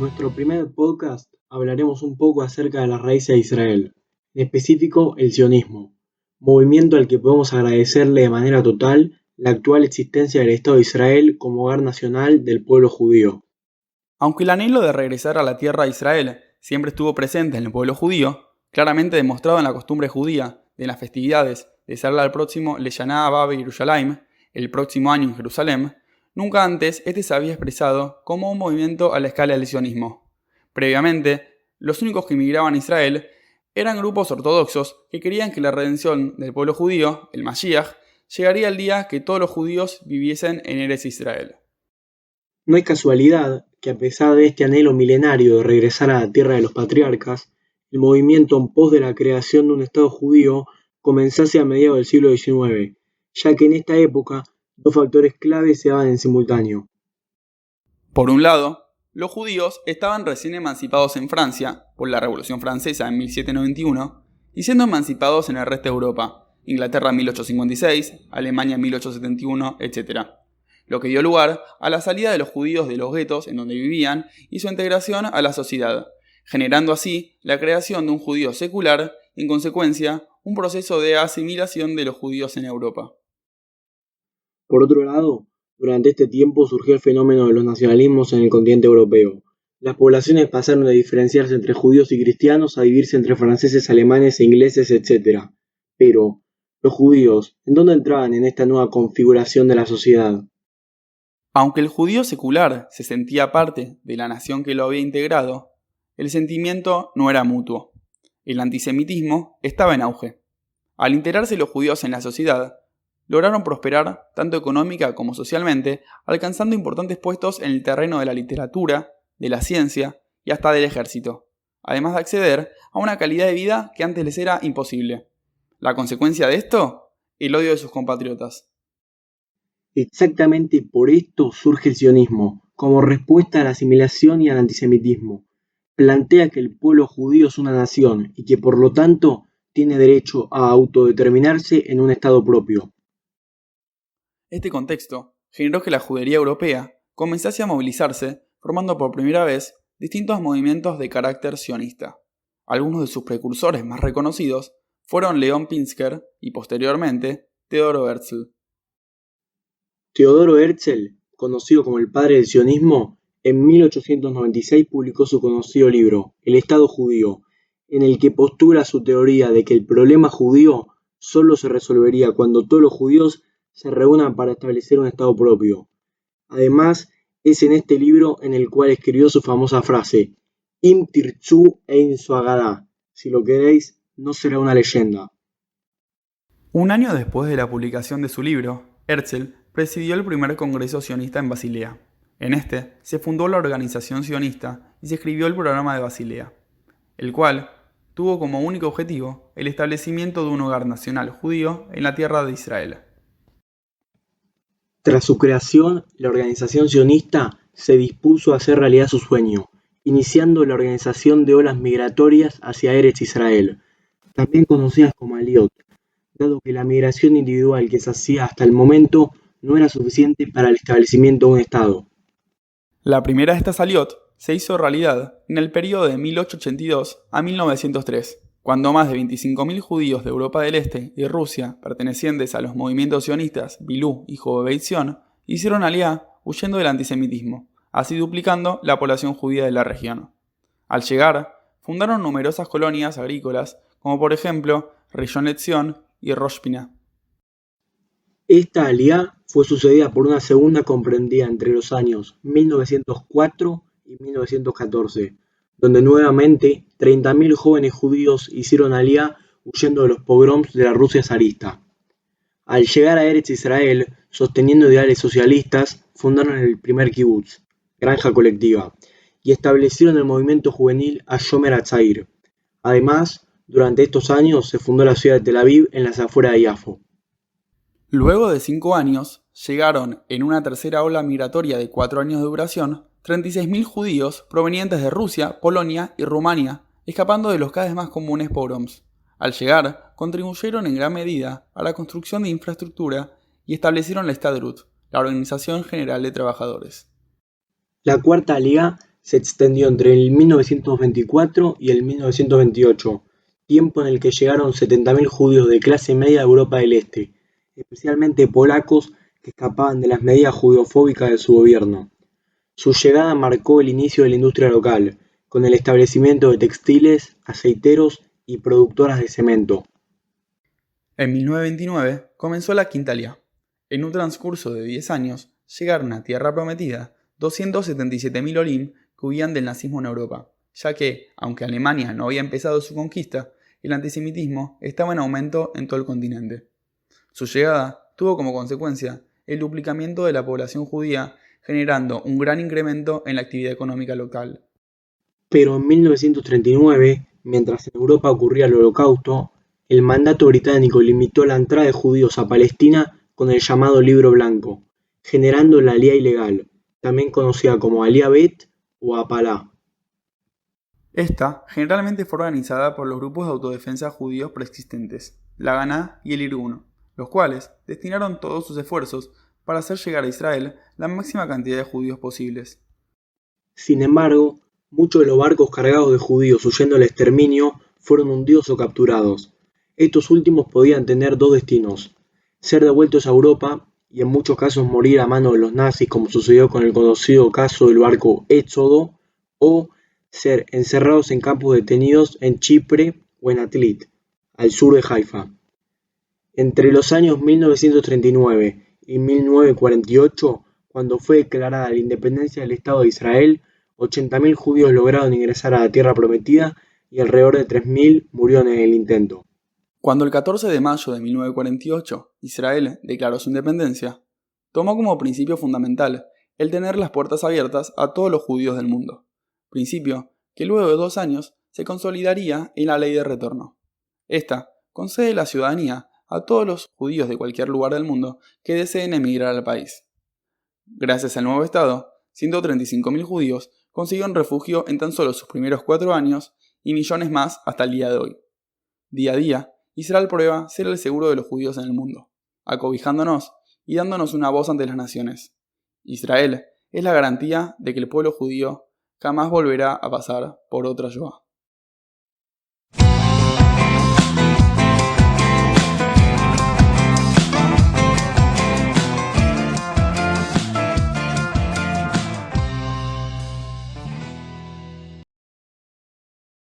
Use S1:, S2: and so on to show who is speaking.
S1: nuestro primer podcast hablaremos un poco acerca de las raíces de Israel, en específico el sionismo, movimiento al que podemos agradecerle de manera total la actual existencia del Estado de Israel como hogar nacional del pueblo judío.
S2: Aunque el anhelo de regresar a la tierra de Israel siempre estuvo presente en el pueblo judío, claramente demostrado en la costumbre judía de las festividades de celebrar al próximo Leshaná Abba Yerushalayim, el próximo año en Jerusalén, nunca antes este se había expresado como un movimiento a la escala del sionismo. Previamente, los únicos que emigraban a Israel eran grupos ortodoxos que querían que la redención del pueblo judío, el Mashiach, llegaría el día que todos los judíos viviesen en Eretz Israel.
S1: No es casualidad que a pesar de este anhelo milenario de regresar a la tierra de los patriarcas, el movimiento en pos de la creación de un Estado judío comenzase a mediados del siglo XIX, ya que en esta época dos factores claves se daban en simultáneo.
S2: Por un lado, los judíos estaban recién emancipados en Francia por la Revolución Francesa en 1791 y siendo emancipados en el resto de Europa, Inglaterra en 1856, Alemania en 1871, etc. Lo que dio lugar a la salida de los judíos de los guetos en donde vivían y su integración a la sociedad, generando así la creación de un judío secular y en consecuencia un proceso de asimilación de los judíos en Europa.
S1: Por otro lado, durante este tiempo surgió el fenómeno de los nacionalismos en el continente europeo. Las poblaciones pasaron de diferenciarse entre judíos y cristianos a dividirse entre franceses, alemanes e ingleses, etc. Pero, los judíos, ¿en dónde entraban en esta nueva configuración de la sociedad?
S2: Aunque el judío secular se sentía parte de la nación que lo había integrado, el sentimiento no era mutuo. El antisemitismo estaba en auge. Al integrarse los judíos en la sociedad, lograron prosperar tanto económica como socialmente, alcanzando importantes puestos en el terreno de la literatura, de la ciencia y hasta del ejército, además de acceder a una calidad de vida que antes les era imposible. ¿La consecuencia de esto? El odio de sus compatriotas.
S1: Exactamente por esto surge el sionismo, como respuesta a la asimilación y al antisemitismo. Plantea que el pueblo judío es una nación y que por lo tanto tiene derecho a autodeterminarse en un estado propio.
S2: Este contexto generó que la judería europea comenzase a movilizarse, formando por primera vez distintos movimientos de carácter sionista. Algunos de sus precursores más reconocidos fueron León Pinsker y posteriormente Teodoro Herzl.
S1: Teodoro Herzl, conocido como el padre del sionismo, en 1896 publicó su conocido libro, El Estado Judío, en el que postula su teoría de que el problema judío solo se resolvería cuando todos los judíos se reúnan para establecer un Estado propio. Además, es en este libro en el cual escribió su famosa frase, Im tirtzu ein Swagadá, si lo queréis, no será una leyenda.
S2: Un año después de la publicación de su libro, Herzl presidió el primer congreso sionista en Basilea. En este se fundó la organización sionista y se escribió el programa de Basilea, el cual tuvo como único objetivo el establecimiento de un hogar nacional judío en la tierra de Israel.
S1: Tras su creación, la organización sionista se dispuso a hacer realidad su sueño, iniciando la organización de olas migratorias hacia Eretz Israel, también conocidas como Aliot, dado que la migración individual que se hacía hasta el momento no era suficiente para el establecimiento de un Estado.
S2: La primera de estas Aliot se hizo realidad en el periodo de 1882 a 1903, cuando más de 25.000 judíos de Europa del Este y Rusia, pertenecientes a los movimientos sionistas Bilú y Joveveit Zion, hicieron aliá huyendo del antisemitismo, así duplicando la población judía de la región. Al llegar, fundaron numerosas colonias agrícolas, como por ejemplo Rishon LeZion y Rosh Pinah.
S1: Esta aliá fue sucedida por una segunda comprendida entre los años 1904 y 1914, donde nuevamente 30.000 jóvenes judíos hicieron aliá huyendo de los pogroms de la Rusia zarista. Al llegar a Eretz Israel, sosteniendo ideales socialistas, fundaron el primer kibutz, granja colectiva, y establecieron el movimiento juvenil Hashomer Hatzair. Además, durante estos años se fundó la ciudad de Tel Aviv en las afueras de Yafo.
S2: Luego de 5 años, llegaron en una tercera ola migratoria de 4 años de duración 36.000 judíos provenientes de Rusia, Polonia y Rumania, escapando de los cada vez más comunes pogroms. Al llegar, contribuyeron en gran medida a la construcción de infraestructura y establecieron la Histadrut, la Organización General de Trabajadores.
S1: La cuarta aliá se extendió entre el 1924 y el 1928, tiempo en el que llegaron 70.000 judíos de clase media a Europa del Este, especialmente polacos que escapaban de las medidas judeofóbicas de su gobierno. Su llegada marcó el inicio de la industria local, con el establecimiento de textiles, aceiteros y productoras de cemento.
S2: En 1929 comenzó la Quintalia. En un transcurso de 10 años, llegaron a Tierra Prometida 277.000 olim que huían del nazismo en Europa, ya que, aunque Alemania no había empezado su conquista, el antisemitismo estaba en aumento en todo el continente. Su llegada tuvo como consecuencia el duplicamiento de la población judía, generando un gran incremento en la actividad económica local.
S1: Pero en 1939, mientras en Europa ocurría el Holocausto, el mandato británico limitó la entrada de judíos a Palestina con el llamado Libro Blanco, generando la Alía ilegal, también conocida como Alía Bet o Apalá.
S2: Esta generalmente fue organizada por los grupos de autodefensa judíos preexistentes, la Haganah y el Irgun, los cuales destinaron todos sus esfuerzos para hacer llegar a Israel la máxima cantidad de judíos posibles.
S1: Sin embargo, muchos de los barcos cargados de judíos huyendo al exterminio fueron hundidos o capturados. Estos últimos podían tener dos destinos: ser devueltos a Europa y en muchos casos morir a manos de los nazis, como sucedió con el conocido caso del barco Éxodo, o ser encerrados en campos detenidos en Chipre o en Atlit, al sur de Haifa. Entre los años 1939 y 1948, cuando fue declarada la independencia del Estado de Israel, 80.000 judíos lograron ingresar a la Tierra Prometida y alrededor de 3.000 murieron en el intento.
S2: Cuando el 14 de mayo de 1948 Israel declaró su independencia, tomó como principio fundamental el tener las puertas abiertas a todos los judíos del mundo, principio que luego de 2 años se consolidaría en la ley de retorno. Esta concede la ciudadanía a todos los judíos de cualquier lugar del mundo que deseen emigrar al país. Gracias al nuevo Estado, 135.000 judíos consiguieron refugio en tan solo sus primeros 4 años y millones más hasta el día de hoy. Día a día, Israel prueba ser el seguro de los judíos en el mundo, acobijándonos y dándonos una voz ante las naciones. Israel es la garantía de que el pueblo judío jamás volverá a pasar por otra Shoah.